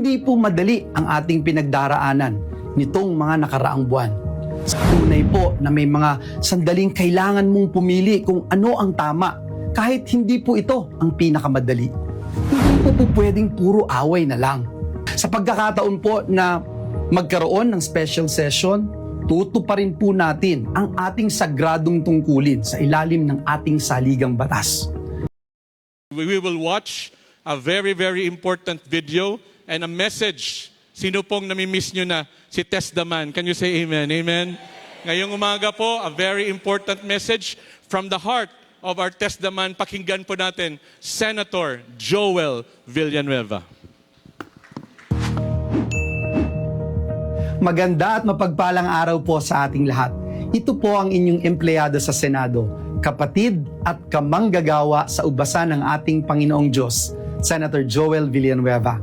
Hindi po madali ang ating pinagdaraanan nitong mga nakaraang buwan. Sa tunay po na may mga sandaling kailangan mong pumili kung ano ang tama kahit hindi po ito ang pinakamadali. Hindi po pwedeng puro away na lang. Sa pagkakataon po na magkaroon ng special session, tutuparin po natin ang ating sagradong tungkulin sa ilalim ng ating saligang batas. We will watch a very, very important video and a message. Sino pong namimiss nyo na si Tess Daman? Can you say amen? Amen? Ngayong umaga po, a very important message from the heart of our Tess Daman. Pakinggan po natin, Senator Joel Villanueva. Maganda at mapagpalang araw po sa ating lahat. Ito po ang inyong empleyado sa Senado, kapatid at kamanggagawa sa ubasan ng ating Panginoong Diyos, Senator Joel Villanueva.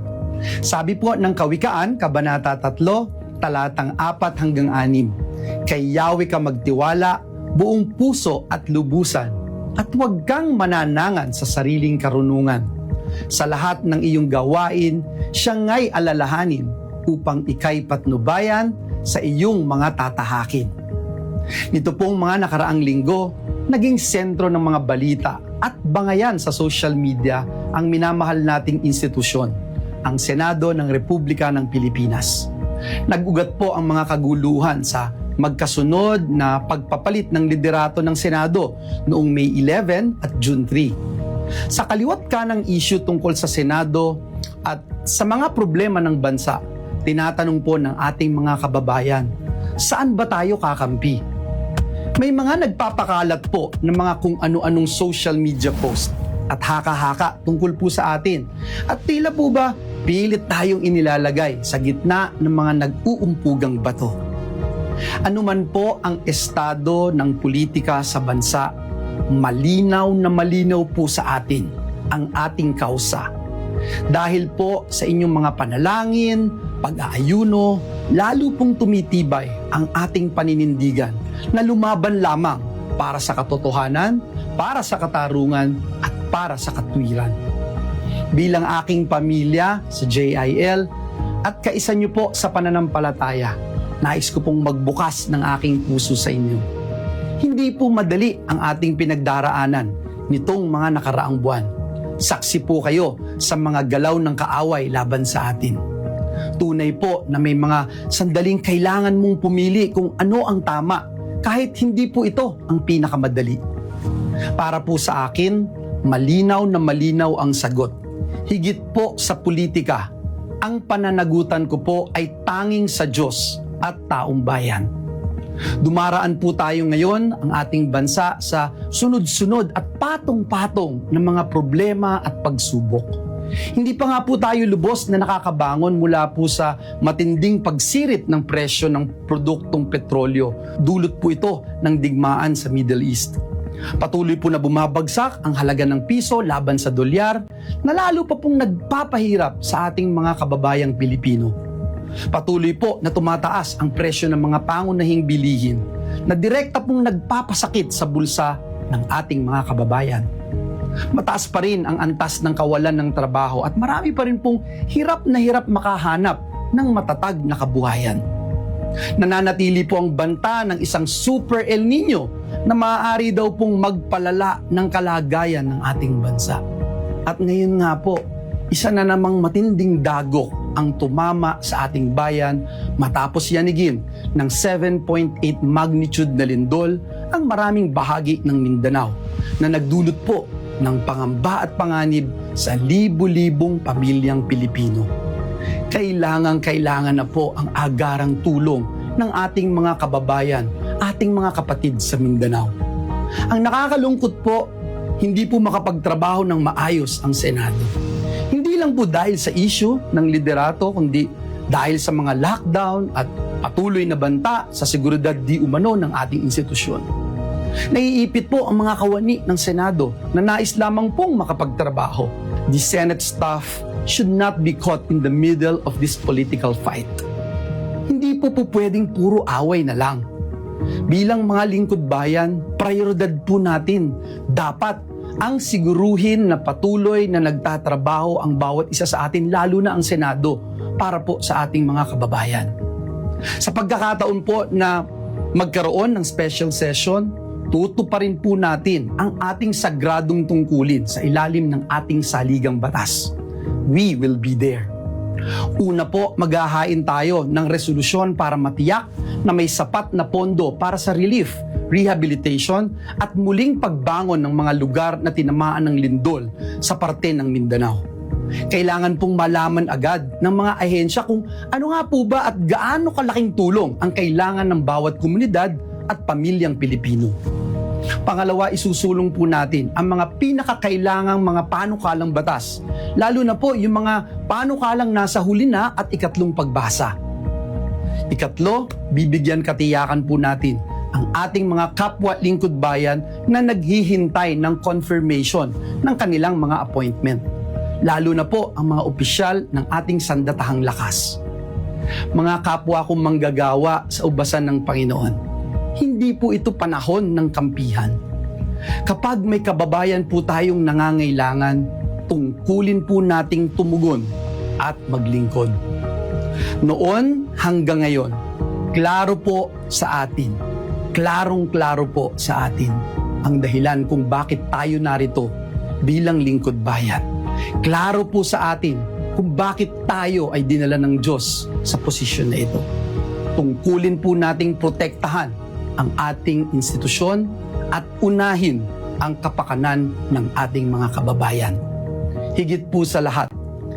Sabi po ng Kawikaan, Kabanata 3, talatang 4 hanggang 6, kay Yahweh ka magtiwala, buong puso at lubusan, at huwag kang mananangan sa sariling karunungan. Sa lahat ng iyong gawain, siya nga'y alalahanin, upang ika'y patnubayan sa iyong mga tatahakin. Nito pong mga nakaraang linggo, naging sentro ng mga balita at bangayan sa social media ang minamahal nating institusyon, ang Senado ng Republika ng Pilipinas. Nag-ugat po ang mga kaguluhan sa magkasunod na pagpapalit ng liderato ng Senado noong May 11 at June 3. Sa kaliwat kanang issue tungkol sa Senado at sa mga problema ng bansa, tinatanong po ng ating mga kababayan, saan ba tayo kakampi? May mga nagpapakalat po ng mga kung ano-anong social media post at haka-haka tungkol po sa atin. At tila po ba, pilit tayong inilalagay sa gitna ng mga nag-uumpugang bato. Ano man po ang estado ng politika sa bansa, malinaw na malinaw po sa atin ang ating kausa. Dahil po sa inyong mga panalangin, pag-aayuno, lalo pong tumitibay ang ating paninindigan na lumaban lamang para sa katotohanan, para sa katarungan, at para sa katwiran. Bilang aking pamilya sa JIL at kaisa niyo po sa pananampalataya, nais ko pong magbukas ng aking puso sa inyo. Hindi po madali ang ating pinagdaraanan nitong mga nakaraang buwan. Saksi po kayo sa mga galaw ng kaaway laban sa atin. Tunay po na may mga sandaling kailangan mong pumili kung ano ang tama kahit hindi po ito ang pinakamadali. Para po sa akin, malinaw na malinaw ang sagot. Higit po sa politika, ang pananagutan ko po ay tanging sa Diyos at taong bayan. Dumaraan po tayo ngayon ang ating bansa sa sunod-sunod at patong-patong ng mga problema at pagsubok. Hindi pa nga po tayo lubos na nakakabangon mula po sa matinding pagsirit ng presyo ng produktong petrolyo. Dulot po ito ng digmaan sa Middle East. Patuloy po na bumabagsak ang halaga ng piso laban sa dolyar na lalo pa pong nagpapahirap sa ating mga kababayang Pilipino. Patuloy po na tumataas ang presyo ng mga pangunahing bilihin na direkta pong nagpapasakit sa bulsa ng ating mga kababayan. Mataas pa rin ang antas ng kawalan ng trabaho at marami pa rin pong hirap na hirap makahanap ng matatag na kabuhayan. Nananatili po ang banta ng isang Super El Nino na maaari daw pong magpalala ng kalagayan ng ating bansa. At ngayon nga po, isa na namang matinding dagok ang tumama sa ating bayan matapos yanigin ng 7.8 magnitude na lindol ang maraming bahagi ng Mindanao na nagdulot po ng pangamba at panganib sa libu-libong pamilyang Pilipino. Kailangan na po ang agarang tulong ng ating mga kababayan, ating mga kapatid sa Mindanao. Ang nakakalungkot po, hindi po makapagtrabaho ng maayos ang Senado. Hindi lang po dahil sa issue ng liderato, kundi dahil sa mga lockdown at patuloy na banta sa seguridad di umano ng ating institusyon. Naiipit po ang mga kawani ng Senado na nais lamang pong makapagtrabaho. The Senate staff should not be caught in the middle of this political fight. Hindi po pwedeng puro away na lang. Bilang mga lingkod bayan, prioridad po natin dapat ang siguruhin na patuloy na nagtatrabaho ang bawat isa sa atin, lalo na ang Senado, para po sa ating mga kababayan. Sa pagkakataon po na magkaroon ng special session, tutuparin po natin ang ating sagradong tungkulin sa ilalim ng ating saligang batas. We will be there. Una po, maghahain tayo ng resolusyon para matiyak na may sapat na pondo para sa relief, rehabilitation at muling pagbangon ng mga lugar na tinamaan ng lindol sa parte ng Mindanao. Kailangan pong malaman agad ng mga ahensya kung ano nga po ba at gaano kalaking tulong ang kailangan ng bawat komunidad at pamilyang Pilipino. Pangalawa, isusulong po natin ang mga pinakakailangang mga panukalang batas, lalo na po yung mga panukalang nasa huli na at ikatlong pagbasa. Ikatlo, bibigyan katiyakan po natin ang ating mga kapwa lingkod bayan na naghihintay ng confirmation ng kanilang mga appointment, lalo na po ang mga opisyal ng ating sandatahang lakas. Mga kapwa kong manggagawa sa ubasan ng Panginoon, hindi po ito panahon ng kampihan. Kapag may kababayan po tayong nangangailangan, tungkulin po nating tumugon at maglingkod. Noon hanggang ngayon, klaro po sa atin, klarong-klaro po sa atin ang dahilan kung bakit tayo narito bilang lingkod bayan. Klaro po sa atin kung bakit tayo ay dinala ng Diyos sa posisyon na ito. Tungkulin po nating protektahan ang ating institusyon at unahin ang kapakanan ng ating mga kababayan. Higit po sa lahat,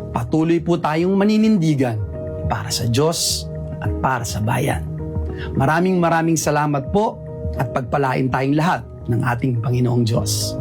patuloy po tayong maninindigan para sa Diyos at para sa bayan. Maraming salamat po at pagpalain tayong lahat ng ating Panginoong Diyos.